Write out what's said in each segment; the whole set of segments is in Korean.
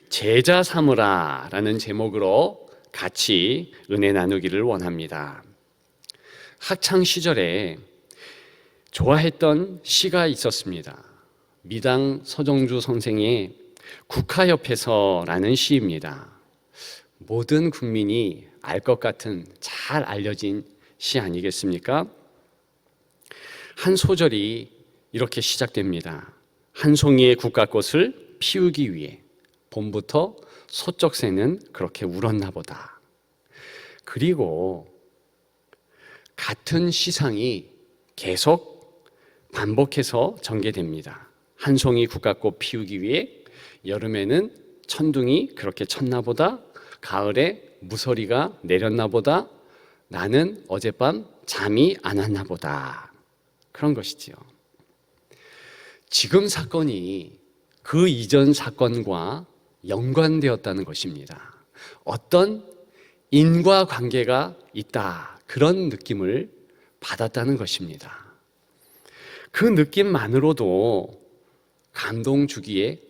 제자 삼으라 라는 제목으로 같이 은혜 나누기를 원합니다. 학창 시절에 좋아했던 시가 있었습니다. 미당 서정주 선생의 국화옆에서라는 시입니다. 모든 국민이 알 것 같은 잘 알려진 시 아니겠습니까? 한 소절이 이렇게 시작됩니다. 한 송이의 국화꽃을 피우기 위해 봄부터 소쩍새는 그렇게 울었나 보다. 그리고 같은 시상이 계속 반복해서 전개됩니다. 한 송이 국화꽃 피우기 위해 여름에는 천둥이 그렇게 쳤나 보다. 가을에 무서리가 내렸나 보다. 나는 어젯밤 잠이 안 왔나 보다. 그런 것이지요. 지금 사건이 그 이전 사건과 연관되었다는 것입니다. 어떤 인과관계가 있다, 그런 느낌을 받았다는 것입니다. 그 느낌만으로도 감동 주기에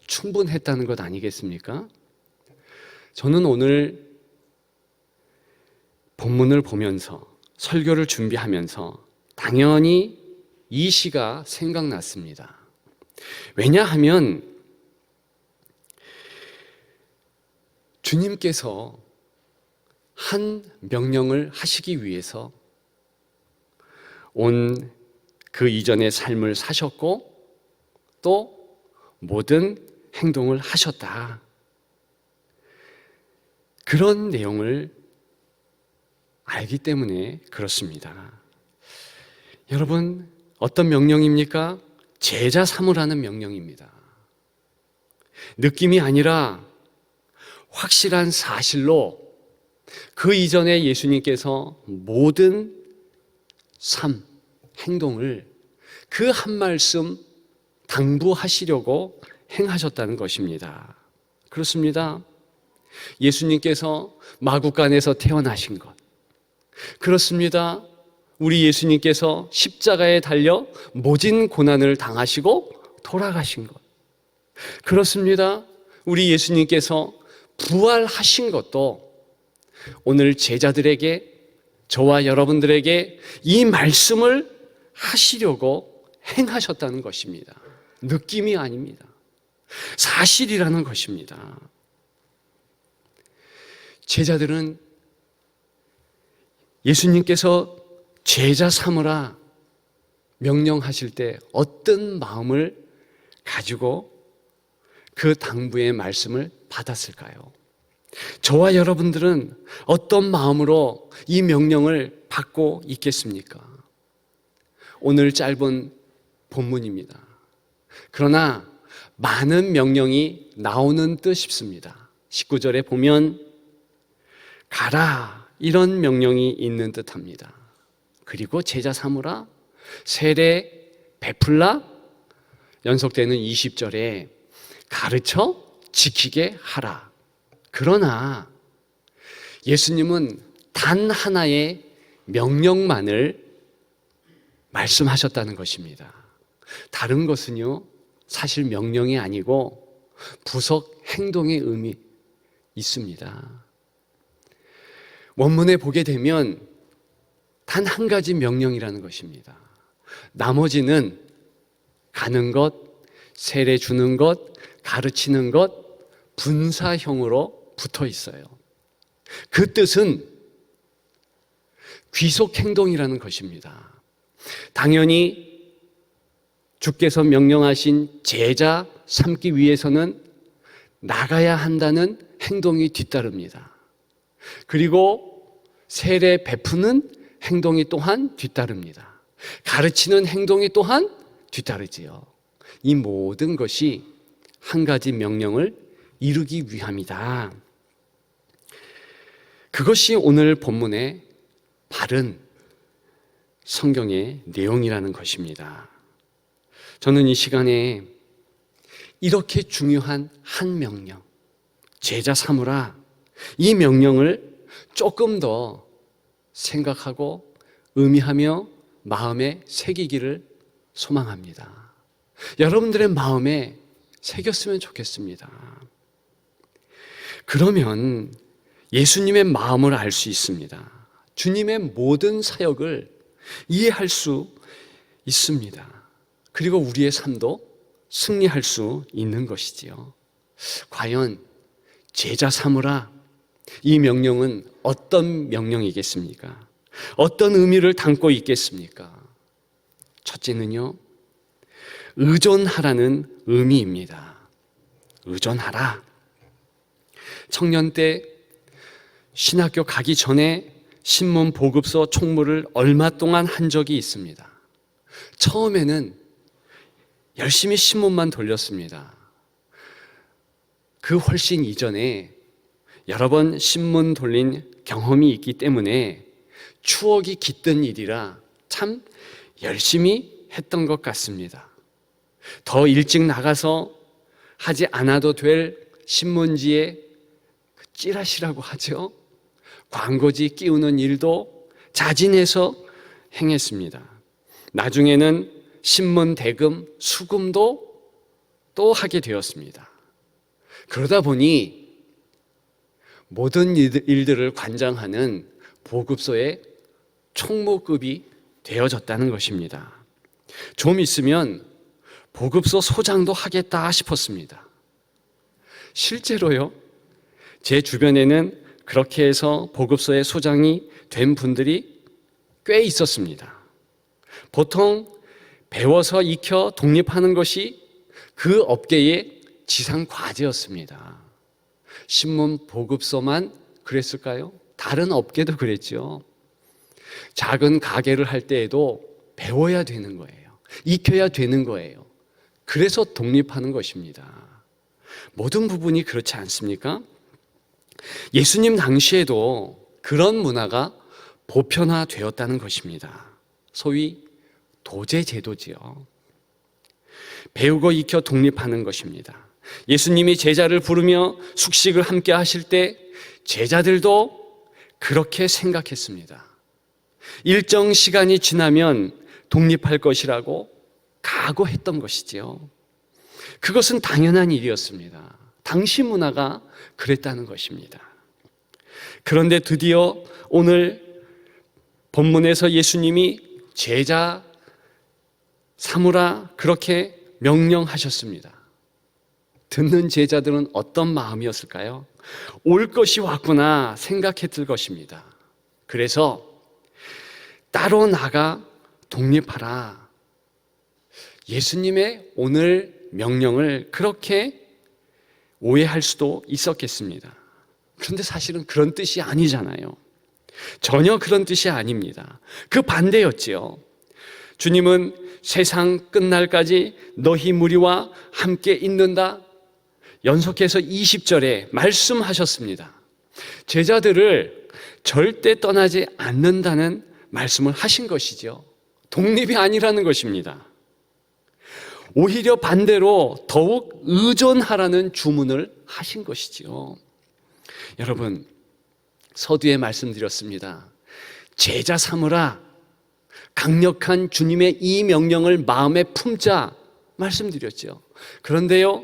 충분했다는 것 아니겠습니까? 저는 오늘 본문을 보면서 설교를 준비하면서 당연히 이 시가 생각났습니다. 왜냐하면 주님께서 한 명령을 하시기 위해서 온 그 이전의 삶을 사셨고 또 모든 행동을 하셨다. 그런 내용을 알기 때문에 그렇습니다. 여러분, 어떤 명령입니까? 제자 삼으라는 명령입니다. 느낌이 아니라 확실한 사실로 그 이전에 예수님께서 모든 삶, 행동을 그 한 말씀 당부하시려고 행하셨다는 것입니다. 그렇습니다. 예수님께서 마구간에서 태어나신 것. 그렇습니다. 우리 예수님께서 십자가에 달려 모진 고난을 당하시고 돌아가신 것. 그렇습니다. 우리 예수님께서 부활하신 것도 오늘 제자들에게, 저와 여러분들에게 이 말씀을 하시려고 행하셨다는 것입니다. 느낌이 아닙니다. 사실이라는 것입니다. 제자들은 예수님께서 제자 삼으라 명령하실 때 어떤 마음을 가지고 그 당부의 말씀을 받았을까요? 저와 여러분들은 어떤 마음으로 이 명령을 받고 있겠습니까? 오늘 짧은 본문입니다. 그러나 많은 명령이 나오는 듯 싶습니다. 19절에 보면 가라, 이런 명령이 있는 듯합니다. 그리고 제자 삼으라, 세례 베풀라, 연속되는 20절에 가르쳐 지키게 하라. 그러나 예수님은 단 하나의 명령만을 말씀하셨다는 것입니다. 다른 것은요, 사실 명령이 아니고 부속 행동의 의미 있습니다. 원문에 보게 되면 단 한 가지 명령이라는 것입니다. 나머지는 가는 것, 세례 주는 것, 가르치는 것, 분사형으로 붙어 있어요. 그 뜻은 귀속 행동이라는 것입니다. 당연히 주께서 명령하신 제자 삼기 위해서는 나가야 한다는 행동이 뒤따릅니다. 그리고 세례 베푸는 행동이 또한 뒤따릅니다. 가르치는 행동이 또한 뒤따르지요. 이 모든 것이 한 가지 명령을 이루기 위함이다. 그것이 오늘 본문의 바른 성경의 내용이라는 것입니다. 저는 이 시간에 이렇게 중요한 한 명령, 제자 삼으라, 이 명령을 조금 더 생각하고 의미하며 마음에 새기기를 소망합니다. 여러분들의 마음에 새겼으면 좋겠습니다. 그러면 예수님의 마음을 알 수 있습니다. 주님의 모든 사역을 이해할 수 있습니다. 그리고 우리의 삶도 승리할 수 있는 것이지요. 과연 제자 삼으라, 이 명령은 어떤 명령이겠습니까? 어떤 의미를 담고 있겠습니까? 첫째는요, 의존하라는 의미입니다. 의존하라. 청년 때 신학교 가기 전에 신문 보급서 총무를 얼마 동안 한 적이 있습니다. 처음에는 열심히 신문만 돌렸습니다. 그 훨씬 이전에 여러 번 신문 돌린 경험이 있기 때문에 추억이 깃든 일이라 참 열심히 했던 것 같습니다. 더 일찍 나가서 하지 않아도 될 신문지에 찌라시라고 하죠. 광고지 끼우는 일도 자진해서 행했습니다. 나중에는 신문 대금, 수금도 또 하게 되었습니다. 그러다 보니 모든 일들을 관장하는 보급소의 총무급이 되어졌다는 것입니다. 좀 있으면 보급소 소장도 하겠다 싶었습니다. 실제로요, 제 주변에는 그렇게 해서 보급소의 소장이 된 분들이 꽤 있었습니다. 보통 배워서 익혀 독립하는 것이 그 업계의 지상 과제였습니다. 신문 보급소만 그랬을까요? 다른 업계도 그랬죠. 작은 가게를 할 때에도 배워야 되는 거예요. 익혀야 되는 거예요. 그래서 독립하는 것입니다. 모든 부분이 그렇지 않습니까? 예수님 당시에도 그런 문화가 보편화되었다는 것입니다. 소위 도제 제도지요. 배우고 익혀 독립하는 것입니다. 예수님이 제자를 부르며 숙식을 함께 하실 때 제자들도 그렇게 생각했습니다. 일정 시간이 지나면 독립할 것이라고 각오했던 것이지요. 그것은 당연한 일이었습니다. 당시 문화가 그랬다는 것입니다. 그런데 드디어 오늘 본문에서 예수님이 제자 삼으라 그렇게 명령하셨습니다. 듣는 제자들은 어떤 마음이었을까요? 올 것이 왔구나 생각했을 것입니다. 그래서 따로 나가 독립하라. 예수님의 오늘 명령을 그렇게 오해할 수도 있었겠습니다. 그런데 사실은 그런 뜻이 아니잖아요. 전혀 그런 뜻이 아닙니다. 그 반대였지요. 주님은 세상 끝날까지 너희 무리와 함께 있는다. 연속해서 20절에 말씀하셨습니다. 제자들을 절대 떠나지 않는다는 말씀을 하신 것이죠. 독립이 아니라는 것입니다. 오히려 반대로 더욱 의존하라는 주문을 하신 것이지요. 여러분, 서두에 말씀드렸습니다. 제자 삼으라, 강력한 주님의 이 명령을 마음에 품자 말씀드렸죠. 그런데요,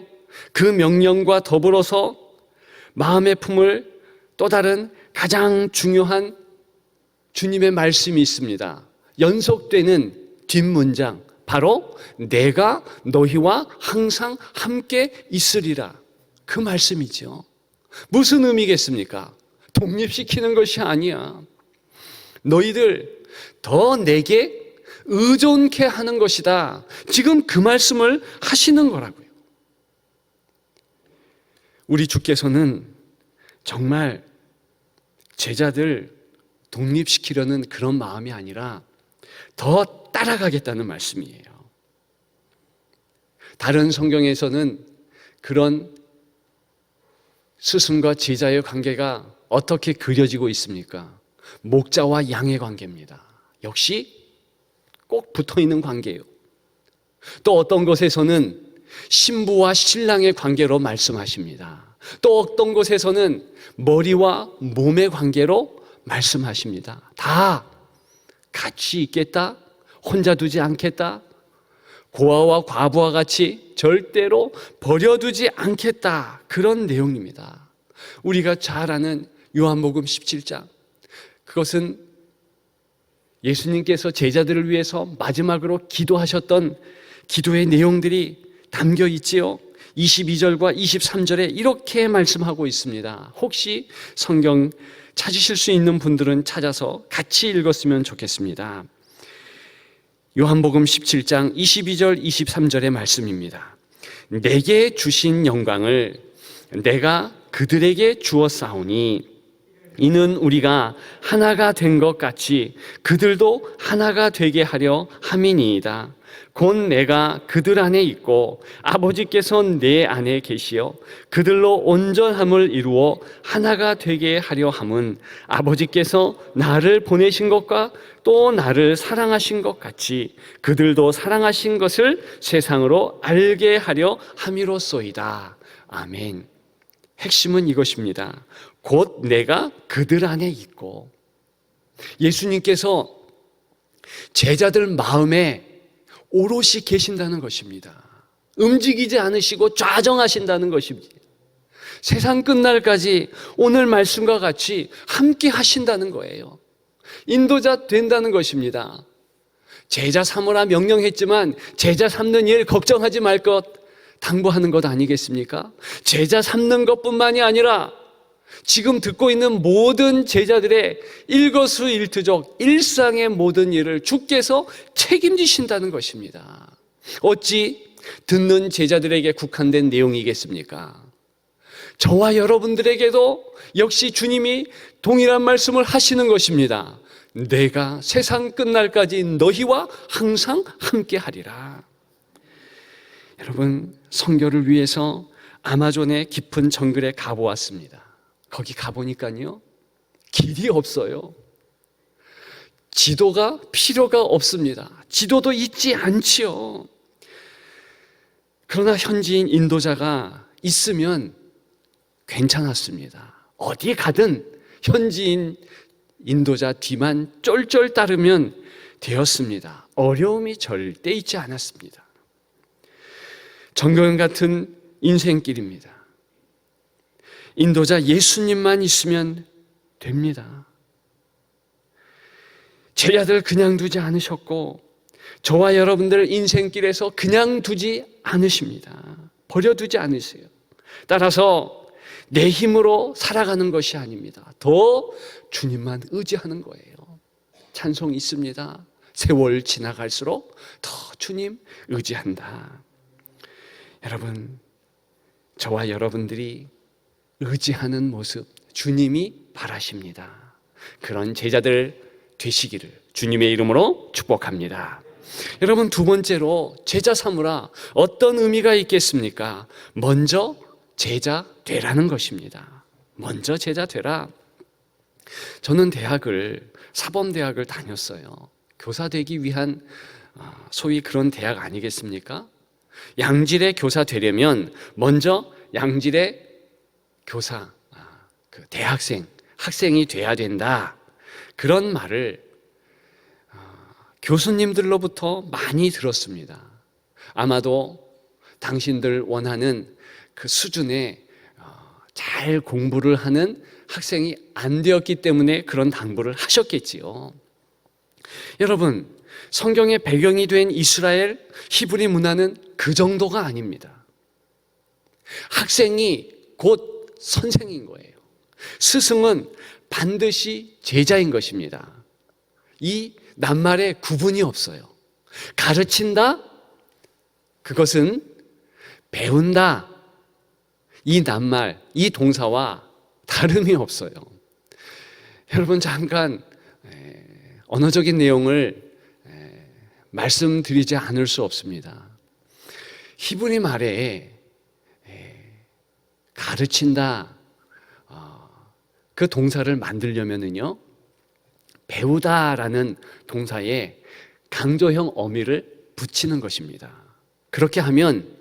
그 명령과 더불어서 마음에 품을 또 다른 가장 중요한 주님의 말씀이 있습니다. 연속되는 뒷문장, 바로 내가 너희와 항상 함께 있으리라. 그 말씀이죠. 무슨 의미겠습니까? 독립시키는 것이 아니야. 너희들 더 내게 의존케 하는 것이다. 지금 그 말씀을 하시는 거라고요. 우리 주께서는 정말 제자들 독립시키려는 그런 마음이 아니라 더 따라가겠다는 말씀이에요. 다른 성경에서는 그런 스승과 제자의 관계가 어떻게 그려지고 있습니까? 목자와 양의 관계입니다. 역시 꼭 붙어있는 관계예요. 또 어떤 곳에서는 신부와 신랑의 관계로 말씀하십니다. 또 어떤 곳에서는 머리와 몸의 관계로 말씀하십니다. 다 같이 있겠다, 혼자 두지 않겠다, 고아와 과부와 같이 절대로 버려두지 않겠다, 그런 내용입니다. 우리가 잘 아는 요한복음 17장, 그것은 예수님께서 제자들을 위해서 마지막으로 기도하셨던 기도의 내용들이 담겨 있지요. 22절과 23절에 이렇게 말씀하고 있습니다. 혹시 성경 찾으실 수 있는 분들은 찾아서 같이 읽었으면 좋겠습니다. 요한복음 17장 22절 23절의 말씀입니다. 내게 주신 영광을 내가 그들에게 주었사오니 이는 우리가 하나가 된 것 같이 그들도 하나가 되게 하려 함이니이다. 곧 내가 그들 안에 있고 아버지께서 내 안에 계시어 그들로 온전함을 이루어 하나가 되게 하려 함은 아버지께서 나를 보내신 것과 또 나를 사랑하신 것 같이 그들도 사랑하신 것을 세상으로 알게 하려 함이로소이다. 아멘. 핵심은 이것입니다. 곧 내가 그들 안에 있고, 예수님께서 제자들 마음에 오롯이 계신다는 것입니다. 움직이지 않으시고 좌정하신다는 것입니다. 세상 끝날까지 오늘 말씀과 같이 함께 하신다는 거예요. 인도자 된다는 것입니다. 제자 삼으라 명령했지만 제자 삼는 일 걱정하지 말 것 당부하는 것 아니겠습니까? 제자 삼는 것뿐만이 아니라 지금 듣고 있는 모든 제자들의 일거수일투족 일상의 모든 일을 주께서 책임지신다는 것입니다. 어찌 듣는 제자들에게 국한된 내용이겠습니까? 저와 여러분들에게도 역시 주님이 동일한 말씀을 하시는 것입니다. 내가 세상 끝날까지 너희와 항상 함께 하리라. 여러분, 선교를 위해서 아마존의 깊은 정글에 가보았습니다. 거기 가보니까요, 길이 없어요. 지도가 필요가 없습니다. 지도도 있지 않지요. 그러나 현지인 인도자가 있으면 괜찮았습니다. 어디 가든 현지인 인도자 뒤만 쫄쫄 따르면 되었습니다. 어려움이 절대 있지 않았습니다. 정경 같은 인생길입니다. 인도자 예수님만 있으면 됩니다. 제자들 그냥 두지 않으셨고 저와 여러분들 인생길에서 그냥 두지 않으십니다. 버려두지 않으세요. 따라서 내 힘으로 살아가는 것이 아닙니다. 더 주님만 의지하는 거예요. 찬송 있습니다. 세월 지나갈수록 더 주님 의지한다. 여러분, 저와 여러분들이 의지하는 모습 주님이 바라십니다. 그런 제자들 되시기를 주님의 이름으로 축복합니다. 여러분, 두 번째로 제자 삼으라 어떤 의미가 있겠습니까? 먼저 제자 되라는 것입니다. 먼저 제자 되라. 저는 사범대학을 다녔어요. 교사 되기 위한 소위 그런 대학 아니겠습니까? 양질의 교사 되려면 먼저 양질의 교사, 학생이 돼야 된다. 그런 말을 교수님들로부터 많이 들었습니다. 아마도 당신들 원하는 그 수준에 잘 공부를 하는 학생이 안 되었기 때문에 그런 당부를 하셨겠지요. 여러분, 성경의 배경이 된 이스라엘 히브리 문화는 그 정도가 아닙니다. 학생이 곧 선생인 거예요. 스승은 반드시 제자인 것입니다. 이 낱말에 구분이 없어요. 가르친다, 그것은 배운다. 이 낱말, 이 동사와 다름이 없어요. 여러분, 잠깐 언어적인 내용을 말씀드리지 않을 수 없습니다. 히브리 말에 가르친다, 그 동사를 만들려면은요, 배우다라는 동사에 강조형 어미를 붙이는 것입니다. 그렇게 하면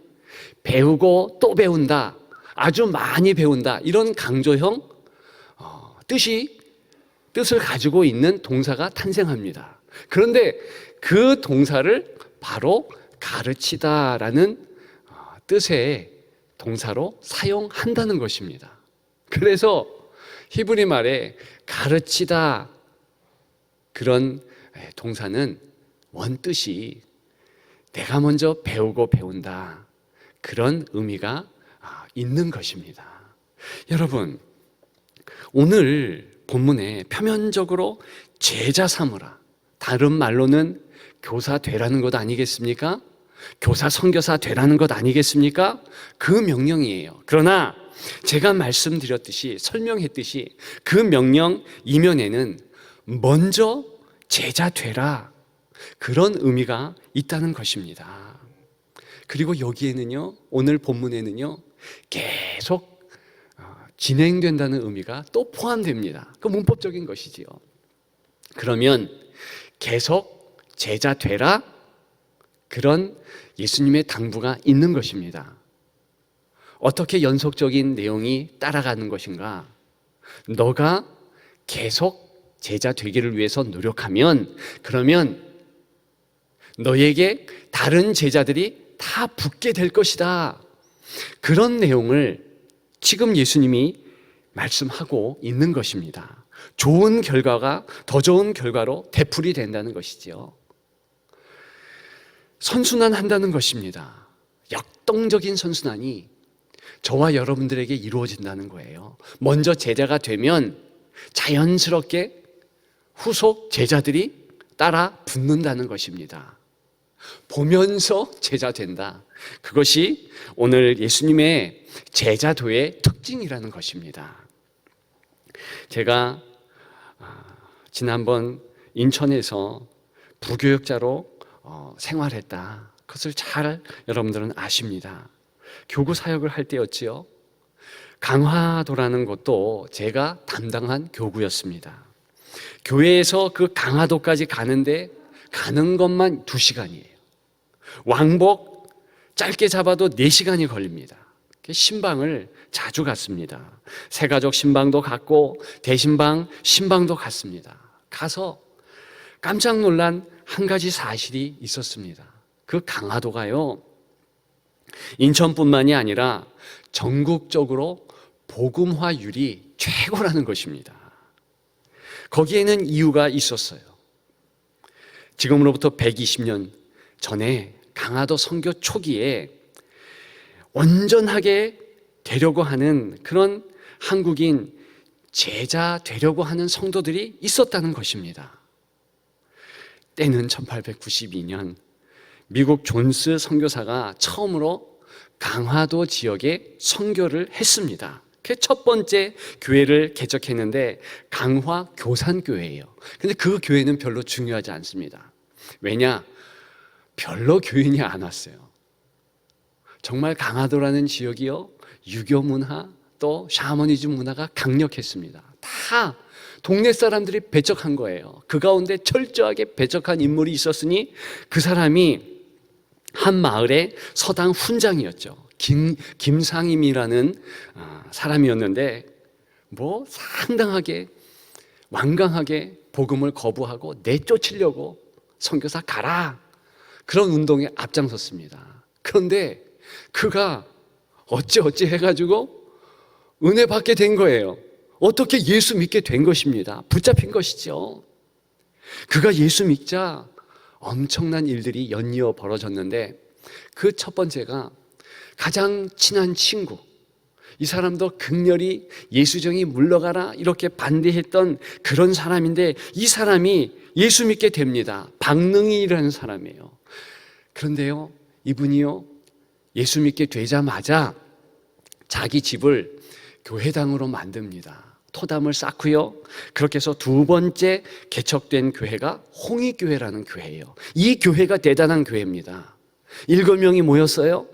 배우고 또 배운다, 아주 많이 배운다, 이런 강조형 뜻을 가지고 있는 동사가 탄생합니다. 그런데 그 동사를 바로 가르치다라는 뜻의 동사로 사용한다는 것입니다. 그래서 히브리 말에 가르치다 그런 동사는 원뜻이 내가 먼저 배우고 배운다, 그런 의미가 있는 것입니다. 여러분, 오늘 본문에 표면적으로 제자 삼으라, 다른 말로는 교사 되라는 것 아니겠습니까? 교사 선교사 되라는 것 아니겠습니까? 그 명령이에요. 그러나 제가 말씀드렸듯이, 설명했듯이 그 명령 이면에는 먼저 제자 되라, 그런 의미가 있다는 것입니다. 그리고 여기에는요, 오늘 본문에는요, 계속 진행된다는 의미가 또 포함됩니다. 그 문법적인 것이지요. 그러면 계속 제자 되라, 그런 예수님의 당부가 있는 것입니다. 어떻게 연속적인 내용이 따라가는 것인가? 너가 계속 제자 되기를 위해서 노력하면, 그러면 너에게 다른 제자들이 다 붙게 될 것이다. 그런 내용을 지금 예수님이 말씀하고 있는 것입니다. 좋은 결과가 더 좋은 결과로 되풀이 된다는 것이지요. 선순환한다는 것입니다. 역동적인 선순환이 저와 여러분들에게 이루어진다는 거예요. 먼저 제자가 되면 자연스럽게 후속 제자들이 따라 붙는다는 것입니다. 보면서 제자 된다. 그것이 오늘 예수님의 제자도의 특징이라는 것입니다. 제가 지난번 인천에서 부교역자로 생활했다. 그것을 잘 여러분들은 아십니다. 교구 사역을 할 때였지요. 강화도라는 곳도 제가 담당한 교구였습니다. 교회에서 그 강화도까지 가는데 가는 것만 2시간이에요. 왕복 짧게 잡아도 4시간이 걸립니다. 신방을 자주 갔습니다. 새가족 신방도 갔고 대신방 신방도 갔습니다. 가서 깜짝 놀란 한 가지 사실이 있었습니다. 그 강화도가요, 인천뿐만이 아니라 전국적으로 복음화율이 최고라는 것입니다. 거기에는 이유가 있었어요. 지금으로부터 120년 전에 강화도 선교 초기에 온전하게 되려고 하는 그런 한국인 제자 되려고 하는 성도들이 있었다는 것입니다. 때는 1892년 미국 존스 선교사가 처음으로 강화도 지역에 선교를 했습니다. 그 첫 번째 교회를 개척했는데 강화 교산교회예요. 근데 그 교회는 별로 중요하지 않습니다. 왜냐? 별로 교인이 안 왔어요. 정말 강화도라는 지역이요, 유교 문화 또 샤머니즘 문화가 강력했습니다. 다 동네 사람들이 배척한 거예요. 그 가운데 철저하게 배척한 인물이 있었으니 그 사람이 한 마을의 서당 훈장이었죠. 김상임이라는 사람이었는데 상당하게 완강하게 복음을 거부하고 내쫓으려고 선교사 가라, 그런 운동에 앞장섰습니다. 그런데 그가 어찌 해가지고 은혜 받게 된 거예요. 어떻게 예수 믿게 된 것입니다. 붙잡힌 것이죠. 그가 예수 믿자 엄청난 일들이 연이어 벌어졌는데 그 첫 번째가 가장 친한 친구, 이 사람도 극렬히 예수정이 물러가라 이렇게 반대했던 그런 사람인데 이 사람이 예수 믿게 됩니다. 박능이라는 사람이에요. 그런데요, 이분이요, 예수 믿게 되자마자 자기 집을 교회당으로 만듭니다. 토담을 쌓고요. 그렇게 해서 두 번째 개척된 교회가 홍익교회라는 교회예요. 이 교회가 대단한 교회입니다. 7명이 모였어요.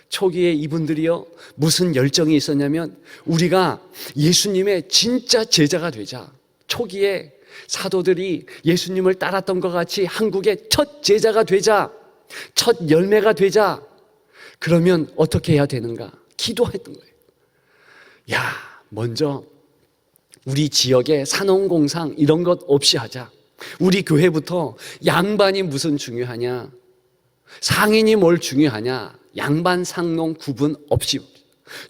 초기에 이분들이요, 무슨 열정이 있었냐면 우리가 예수님의 진짜 제자가 되자. 초기에 사도들이 예수님을 따랐던 것 같이 한국의 첫 제자가 되자, 첫 열매가 되자. 그러면 어떻게 해야 되는가? 기도했던 거예요. 야, 먼저 우리 지역에 산업공상 이런 것 없이 하자. 우리 교회부터 양반이 무슨 중요하냐, 상인이 뭘 중요하냐, 양반 상농 구분 없이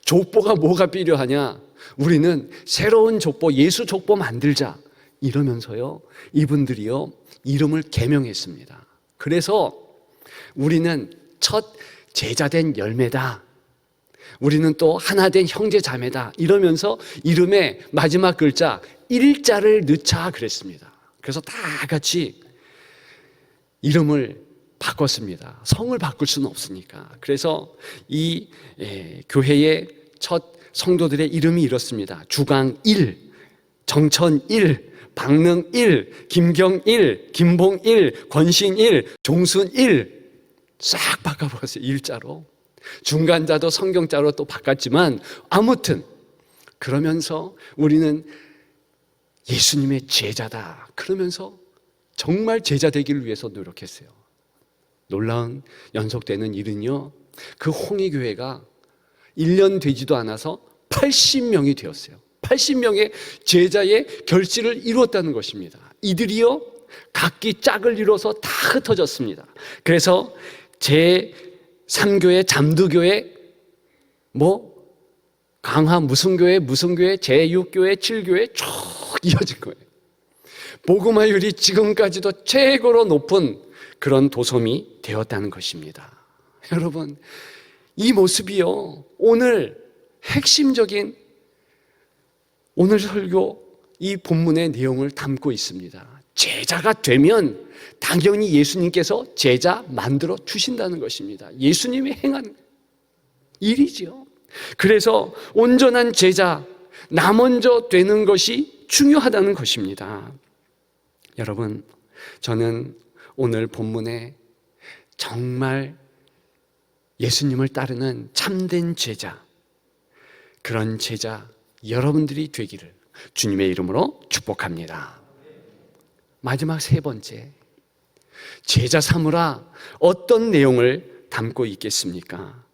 족보가 뭐가 필요하냐? 우리는 새로운 족보, 예수 족보 만들자. 이러면서요, 이분들이요, 이름을 개명했습니다. 그래서 우리는 첫 제자된 열매다. 우리는 또 하나된 형제 자매다. 이러면서 이름의 마지막 글자 일자를 넣자 그랬습니다. 그래서 다 같이 이름을 바꿨습니다. 성을 바꿀 수는 없으니까. 그래서 이 교회의 첫 성도들의 이름이 이렇습니다. 주강 1, 정천 1, 박능 1, 김경 1, 김봉 1, 권신 1, 종순 1 싹 바꿔버렸어요. 일자로. 중간자도 성경자로 또 바꿨지만 아무튼 그러면서 우리는 예수님의 제자다. 그러면서 정말 제자 되기를 위해서 노력했어요. 놀라운 연속되는 일은요, 그 홍익교회가 1년 되지도 않아서 80명이 되었어요. 80명의 제자의 결실을 이루었다는 것입니다. 이들이요, 각기 짝을 이뤄서 다 흩어졌습니다. 그래서 제3교회, 잠두교회, 강화 무슨 교회, 제6교회, 7교회 쭉 이어진 거예요. 복음화율이 지금까지도 최고로 높은 그런 도섬이 되었다는 것입니다. 여러분, 이 모습이요, 오늘 핵심적인 오늘 설교 이 본문의 내용을 담고 있습니다. 제자가 되면 당연히 예수님께서 제자 만들어 주신다는 것입니다. 예수님이 행한 일이죠. 그래서 온전한 제자, 나 먼저 되는 것이 중요하다는 것입니다. 여러분, 저는 오늘 본문에 정말 예수님을 따르는 참된 제자, 그런 제자 여러분들이 되기를 주님의 이름으로 축복합니다. 마지막 세 번째, 제자 삼으라 어떤 내용을 담고 있겠습니까?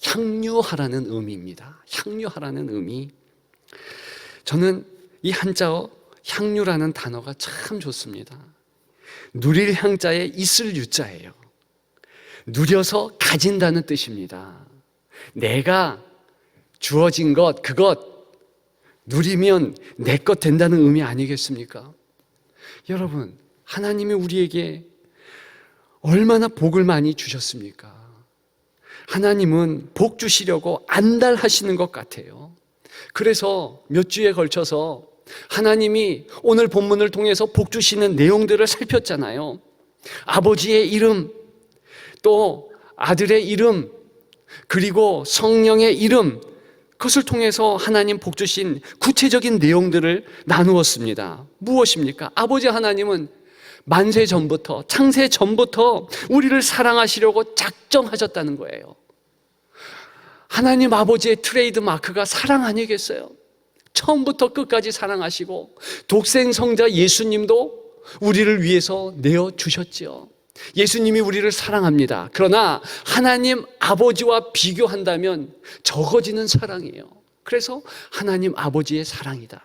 향유하라는 의미입니다. 향유하라는 의미. 저는 이 한자어 향유라는 단어가 참 좋습니다. 누릴 향자에 있을 유자예요. 누려서 가진다는 뜻입니다. 내가 주어진 것, 그것 누리면 내 것 된다는 의미 아니겠습니까? 여러분, 하나님이 우리에게 얼마나 복을 많이 주셨습니까? 하나님은 복 주시려고 안달하시는 것 같아요. 그래서 몇 주에 걸쳐서 하나님이 오늘 본문을 통해서 복 주시는 내용들을 살폈잖아요. 아버지의 이름, 또 아들의 이름, 그리고 성령의 이름, 그것을 통해서 하나님 복 주신 구체적인 내용들을 나누었습니다. 무엇입니까? 아버지 하나님은 만세 전부터, 창세 전부터 우리를 사랑하시려고 작정하셨다는 거예요. 하나님 아버지의 트레이드 마크가 사랑 아니겠어요? 처음부터 끝까지 사랑하시고 독생 성자 예수님도 우리를 위해서 내어주셨죠. 예수님이 우리를 사랑합니다. 그러나 하나님 아버지와 비교한다면 적어지는 사랑이에요. 그래서 하나님 아버지의 사랑이다.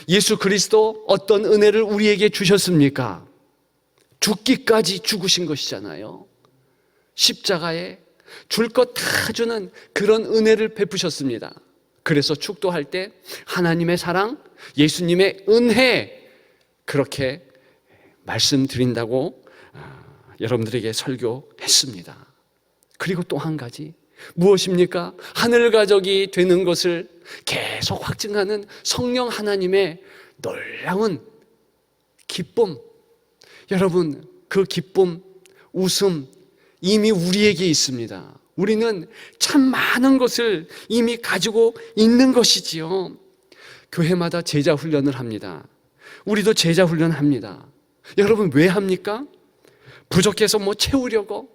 예수 그리스도 어떤 은혜를 우리에게 주셨습니까? 죽기까지 죽으신 것이잖아요. 십자가에 줄 것 다 주는 그런 은혜를 베푸셨습니다. 그래서 축도할 때 하나님의 사랑, 예수님의 은혜, 그렇게 말씀드린다고 여러분들에게 설교했습니다. 그리고 또 한 가지, 무엇입니까? 하늘 가족이 되는 것을 계속 확증하는 성령 하나님의 놀라운 기쁨. 여러분, 그 기쁨, 웃음 이미 우리에게 있습니다. 우리는 참 많은 것을 이미 가지고 있는 것이지요. 교회마다 제자 훈련을 합니다. 우리도 제자 훈련합니다. 여러분, 왜 합니까? 부족해서 채우려고,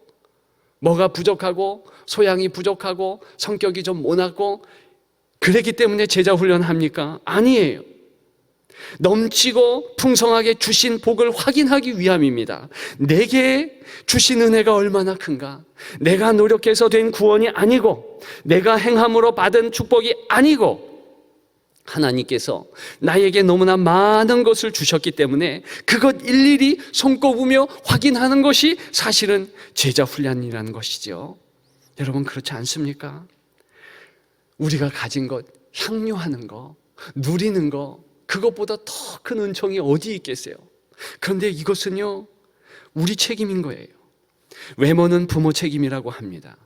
뭐가 부족하고 소양이 부족하고 성격이 좀 모나고 그랬기 때문에 제자 훈련합니까? 아니에요. 넘치고 풍성하게 주신 복을 확인하기 위함입니다. 내게 주신 은혜가 얼마나 큰가? 내가 노력해서 된 구원이 아니고 내가 행함으로 받은 축복이 아니고 하나님께서 나에게 너무나 많은 것을 주셨기 때문에 그것 일일이 손꼽으며 확인하는 것이 사실은 제자 훈련이라는 것이죠. 여러분, 그렇지 않습니까? 우리가 가진 것, 향유하는 거, 누리는 거, 그것보다 더 큰 은총이 어디 있겠어요? 그런데 이것은요, 우리 책임인 거예요. 외모는 부모 책임이라고 합니다.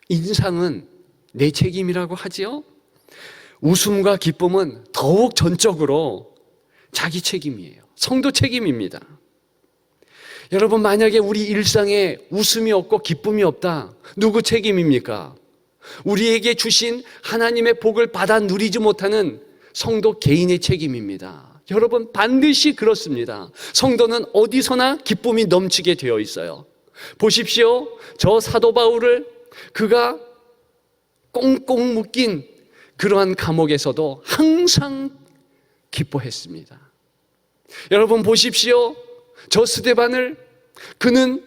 인상은 내 책임이라고 하지요. 웃음과 기쁨은 더욱 전적으로 자기 책임이에요. 성도 책임입니다. 여러분, 만약에 우리 일상에 웃음이 없고 기쁨이 없다, 누구 책임입니까? 우리에게 주신 하나님의 복을 받아 누리지 못하는 성도 개인의 책임입니다. 여러분, 반드시 그렇습니다. 성도는 어디서나 기쁨이 넘치게 되어 있어요. 보십시오. 저 사도 바울을 그가 꽁꽁 묶인 그러한 감옥에서도 항상 기뻐했습니다. 여러분 보십시오. 저 스데반을 그는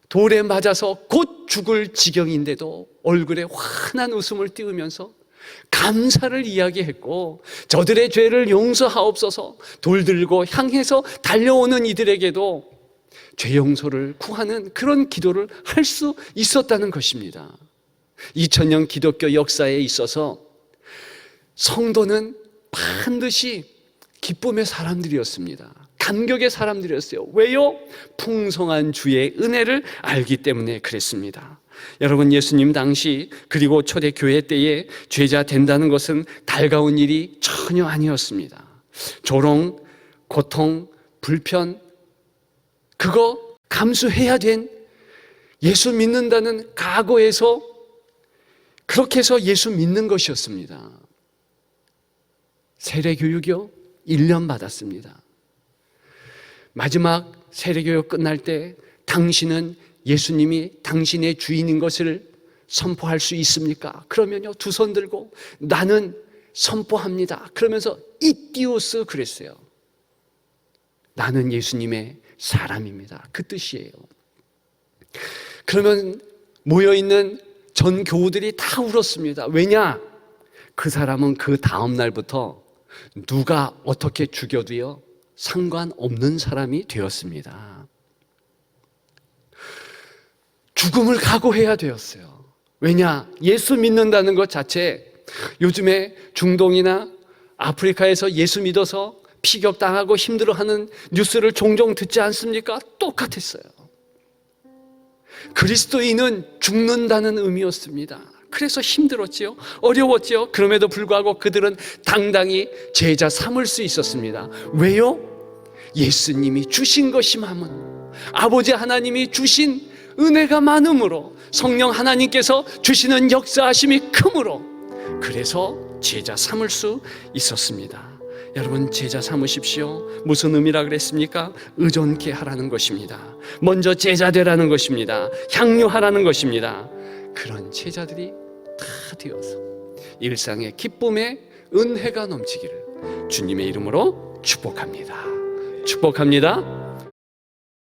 돌에 맞아서 곧 죽을 지경인데도 얼굴에 환한 웃음을 띄우면서 감사를 이야기했고, 저들의 죄를 용서하옵소서 돌 들고 향해서 달려오는 이들에게도 죄 용서를 구하는 그런 기도를 할 수 있었다는 것입니다. 2000년 기독교 역사에 있어서 성도는 반드시 기쁨의 사람들이었습니다. 감격의 사람들이었어요. 왜요? 풍성한 주의 은혜를 알기 때문에 그랬습니다. 여러분, 예수님 당시 그리고 초대교회 때에 죄자 된다는 것은 달가운 일이 전혀 아니었습니다. 조롱, 고통, 불편, 그거 감수해야 된, 예수 믿는다는 각오에서 그렇게 해서 예수 믿는 것이었습니다. 세례교육이요, 1년 받았습니다. 마지막 세례교육 끝날 때 당신은 예수님이 당신의 주인인 것을 선포할 수 있습니까? 그러면요, 두 손 들고 나는 선포합니다. 그러면서 이띠오스 그랬어요. 나는 예수님의 사람입니다. 그 뜻이에요. 그러면 모여있는 전 교우들이 다 울었습니다. 왜냐? 그 사람은 그 다음 날부터 누가 어떻게 죽여도요, 상관없는 사람이 되었습니다. 죽음을 각오해야 되었어요. 왜냐? 예수 믿는다는 것 자체, 요즘에 중동이나 아프리카에서 예수 믿어서 피격당하고 힘들어하는 뉴스를 종종 듣지 않습니까? 똑같았어요. 그리스도인은 죽는다는 의미였습니다. 그래서 힘들었지요, 어려웠지요. 그럼에도 불구하고 그들은 당당히 제자 삼을 수 있었습니다. 왜요? 예수님이 주신 것이 많은, 아버지 하나님이 주신 은혜가 많음으로, 성령 하나님께서 주시는 역사하심이 크므로, 그래서 제자 삼을 수 있었습니다. 여러분, 제자 삼으십시오. 무슨 의미라 그랬습니까? 의존케 하라는 것입니다. 먼저 제자 되라는 것입니다. 향유하라는 것입니다. 그런 제자들이 다 되어서 일상의 기쁨의 은혜가 넘치기를 주님의 이름으로 축복합니다. 축복합니다.